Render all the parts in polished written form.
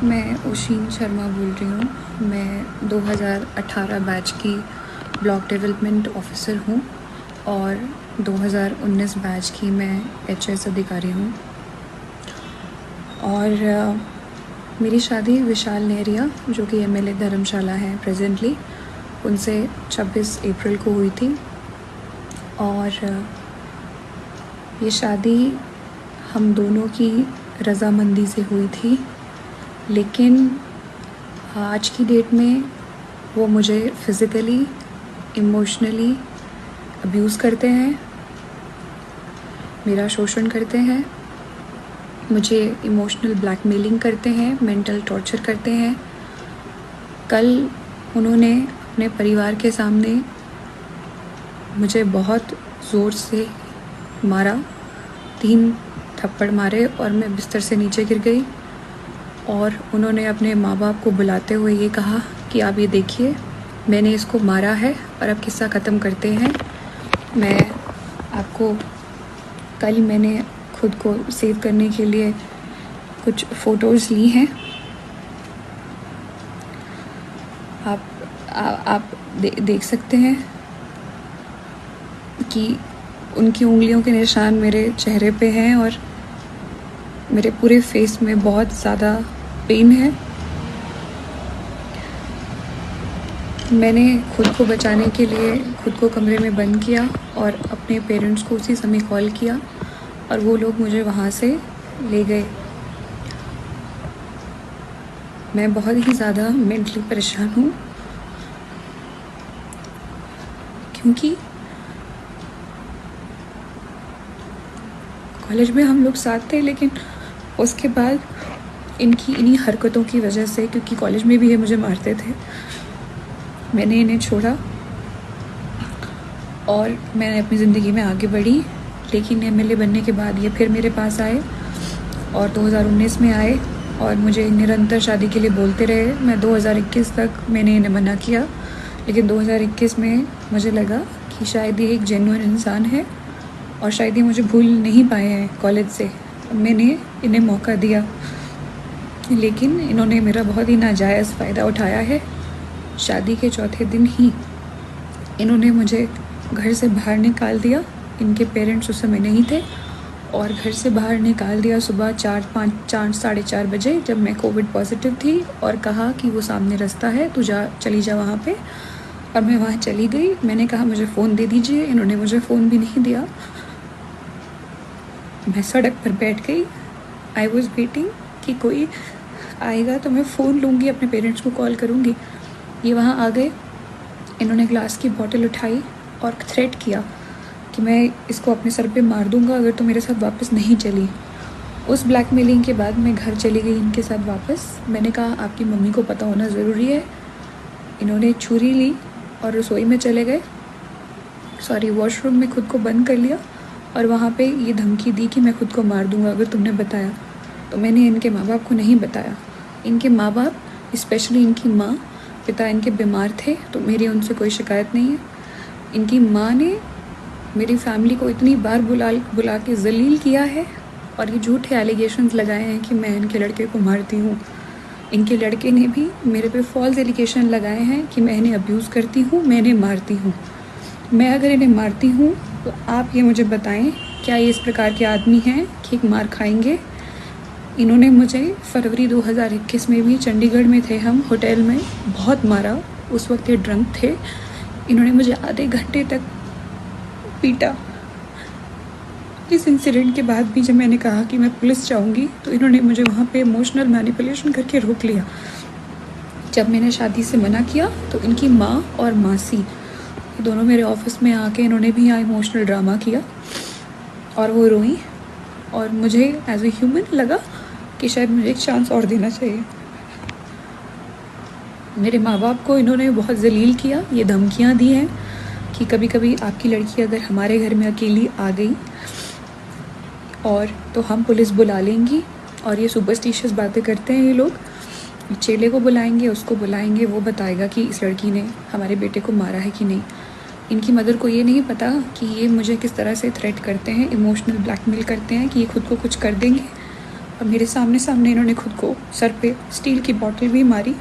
मैं ओशिन शर्मा बोल रही हूँ। मैं 2018 बैच की ब्लॉक डेवलपमेंट ऑफिसर हूँ और 2019 बैच की मैं एचएस अधिकारी हूँ। और मेरी शादी विशाल नेहरिया, जो कि एमएलए धर्मशाला हैं प्रेजेंटली, उनसे 26 अप्रैल को हुई थी। और ये शादी हम दोनों की रज़ामंदी से हुई थी, लेकिन आज की डेट में वो मुझे फ़िज़िकली, इमोशनली अब्यूज़ करते हैं, मेरा शोषण करते हैं, मुझे इमोशनल ब्लैकमेलिंग करते हैं, मेंटल टॉर्चर करते हैं। कल उन्होंने अपने परिवार के सामने मुझे बहुत ज़ोर से मारा, 3 थप्पड़ मारे और मैं बिस्तर से नीचे गिर गई। और उन्होंने अपने माँ बाप को बुलाते हुए ये कहा कि आप ये देखिए, मैंने इसको मारा है और अब किस्सा ख़त्म करते हैं। मैं आपको कल मैंने खुद को सेव करने के लिए कुछ फ़ोटोज़ ली हैं। आप देख सकते हैं कि उनकी उंगलियों के निशान मेरे चेहरे पे हैं और मेरे पूरे फेस में बहुत ज़्यादा पेन है। मैंने खुद को बचाने के लिए खुद को कमरे में बंद किया और अपने पेरेंट्स को उसी समय कॉल किया और वो लोग मुझे वहाँ से ले गए। मैं बहुत ही ज़्यादा मेंटली परेशान हूँ, क्योंकि कॉलेज में हम लोग साथ थे, लेकिन उसके बाद इन्हीं हरकतों की वजह से, क्योंकि कॉलेज में भी ये मुझे मारते थे, मैंने इन्हें छोड़ा और मैंने अपनी ज़िंदगी में आगे बढ़ी। लेकिन एमएलए बनने के बाद ये फिर मेरे पास आए और 2019 में आए और मुझे निरंतर शादी के लिए बोलते रहे। मैं 2021 तक मैंने इन्हें मना किया, लेकिन 2021 में मुझे लगा कि शायद ये एक जेन्युइन इंसान है और शायद ये मुझे भूल नहीं पाए हैं कॉलेज से। मैंने इन्हें मौका दिया, लेकिन इन्होंने मेरा बहुत ही नाजायज़ फ़ायदा उठाया है। शादी के चौथे दिन ही इन्होंने मुझे घर से बाहर निकाल दिया। इनके पेरेंट्स उस समय नहीं थे और घर से बाहर निकाल दिया सुबह 4 साढ़े 4 बजे, जब मैं कोविड पॉजिटिव थी, और कहा कि वो सामने रास्ता है, तू चली जा वहाँ पे। और मैं वहाँ चली गई। मैंने कहा मुझे फ़ोन दे दीजिए, इन्होंने मुझे फ़ोन भी नहीं दिया। मैं सड़क पर बैठ गई। आई वॉज़ वेटिंग कि कोई आएगा तो मैं फ़ोन लूँगी, अपने पेरेंट्स को कॉल करूँगी। ये वहाँ आ गए। इन्होंने ग्लास की बॉटल उठाई और थ्रेट किया कि मैं इसको अपने सर पे मार दूँगा अगर तो मेरे साथ वापस नहीं चली। उस ब्लैकमेलिंग के बाद मैं घर चली गई इनके साथ वापस। मैंने कहा आपकी मम्मी को पता होना ज़रूरी है। इन्होंने छुरी ली और रसोई में चले गए, वॉशरूम में खुद को बंद कर लिया और वहाँ पे ये धमकी दी कि मैं खुद को मार दूँगा अगर तुमने बताया। तो मैंने इनके माँ बाप को नहीं बताया। इनके माँ बाप, स्पेशली इनकी माँ, पिता इनके बीमार थे, तो मेरी उनसे कोई शिकायत नहीं है। इनकी माँ ने मेरी फैमिली को इतनी बार बुला के ज़लील किया है और ये झूठे एलिगेशंस लगाए हैं कि मैं इनके लड़के को मारती हूँ। इनके लड़के ने भी मेरे पे फॉल्स एलिगेशन लगाए हैं कि मैं इन्हें अब्यूज़ करती हूँ, मैं इन्हें मारती हूँ। मैं अगर इन्हें मारती हूँ तो आप ये मुझे बताएं, क्या ये इस प्रकार के आदमी हैं कि मार खाएंगे? इन्होंने मुझे फरवरी 2021 में भी, चंडीगढ़ में थे हम होटल में, बहुत मारा। उस वक्त ये ड्रंक थे। इन्होंने मुझे आधे घंटे तक पीटा। इस इंसिडेंट के बाद भी जब मैंने कहा कि मैं पुलिस जाऊंगी, तो इन्होंने मुझे वहाँ पे इमोशनल मैनिपुलेशन करके रोक लिया। जब मैंने शादी से मना किया तो इनकी माँ और मासी दोनों मेरे ऑफिस में आके इन्होंने भी यहाँ इमोशनल ड्रामा किया और वो रोई। और मुझे एज ए ह्यूमन लगा कि शायद मुझे एक चांस और देना चाहिए। मेरे माँ बाप को इन्होंने बहुत ज़लील किया। ये धमकियाँ दी हैं कि कभी कभी आपकी लड़की अगर हमारे घर में अकेली आ गई और तो हम पुलिस बुला लेंगी। और ये सुपरस्टिशियस बातें करते हैं ये लोग। चेले को बुलाएंगे, उसको बुलाएंगे, वो बताएगा कि इस लड़की ने हमारे बेटे को मारा है कि नहीं। इनकी मदर को ये नहीं पता कि ये मुझे किस तरह से थ्रेट करते हैं, इमोशनल ब्लैकमेल करते हैं कि ये खुद को कुछ कर देंगे और मेरे सामने सामने इन्होंने खुद को सर पे स्टील की बॉटल भी मारी।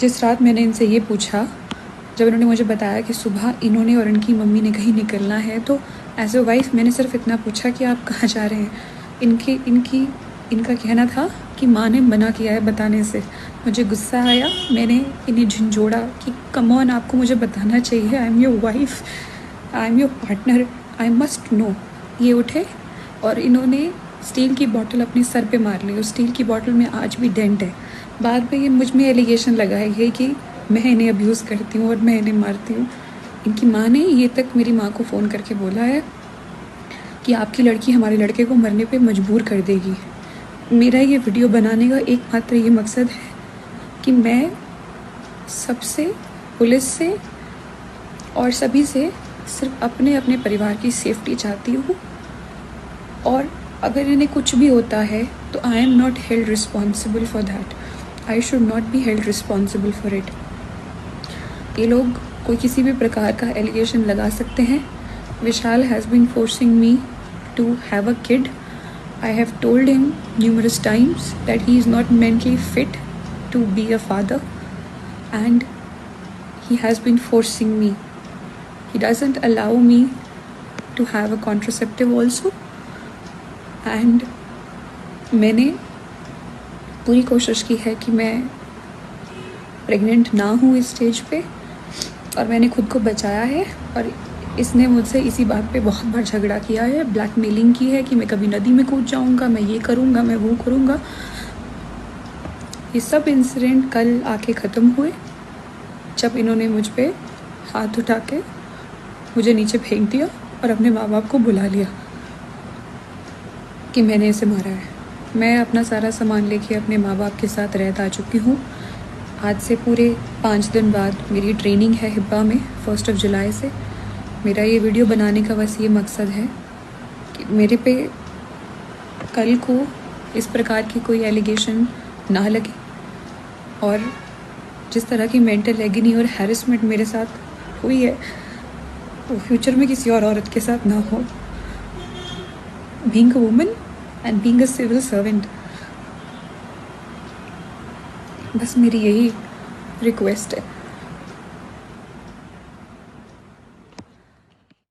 जिस रात मैंने इनसे ये पूछा, जब इन्होंने मुझे बताया कि सुबह इन्होंने और इनकी मम्मी ने कहीं निकलना है, तो एज अ वाइफ मैंने सिर्फ इतना पूछा कि आप कहाँ जा रहे हैं। इनका कहना था कि माँ ने मना किया है बताने से। मुझे गुस्सा आया, मैंने इन्हें झंझोड़ा कि कम ऑन, आपको मुझे बताना चाहिए, I am your wife, I am your partner, I must know. ये उठे और इन्होंने स्टील की बॉटल अपने सर पे मार ली। उस स्टील की बॉटल में आज भी डेंट है। बाद में ये मुझ में एलिगेशन लगाई है कि मैं इन्हें अब्यूज़ करती हूँ और मैं इन्हें मारती हूँ। इनकी माँ ने ये तक मेरी माँ को फ़ोन करके बोला है कि आपकी लड़की हमारे लड़के को मरने पे मजबूर कर देगी। मेरा ये वीडियो बनाने का एकमात्र ये मकसद है कि मैं सबसे, पुलिस से और सभी से सिर्फ अपने अपने परिवार की सेफ्टी चाहती हूँ। और अगर इन्हें कुछ भी होता है तो I am not held responsible for that, I should not be held responsible for it. ये लोग कोई किसी भी प्रकार का एलिगेशन लगा सकते हैं। Vishal has been forcing me to have a kid. I have told him numerous times that he is not mentally fit to be a father, and he has been forcing me. He doesn't allow me to have a contraceptive also, and मैंने पूरी कोशिश की है कि मैं pregnant ना हूँ इस स्टेज पे, और मैंने खुद को बचाया है। और इसने मुझसे इसी बात पे बहुत बार झगड़ा किया है, ब्लैकमेलिंग की है कि मैं कभी नदी में कूद जाऊंगा, मैं ये करूंगा, मैं वो करूंगा। ये सब इंसिडेंट कल आके ख़त्म हुए जब इन्होंने मुझ पे हाथ उठा के मुझे नीचे फेंक दिया और अपने माँ बाप को बुला लिया कि मैंने इसे मारा है। मैं अपना सारा सामान लेके अपने माँ बाप के साथ रहता आ चुकी हूँ। आज से पूरे 5 दिन बाद मेरी ट्रेनिंग है हिब्बा में, 1 जुलाई से। मेरा ये वीडियो बनाने का बस ये मकसद है कि मेरे पे कल को इस प्रकार की कोई एलिगेशन ना लगे, और जिस तरह की मेंटल एगनी और हैरेसमेंट मेरे साथ हुई है वो फ्यूचर में किसी और औरत के साथ ना हो। Being a woman and being a civil servant, बस मेरी यही रिक्वेस्ट है।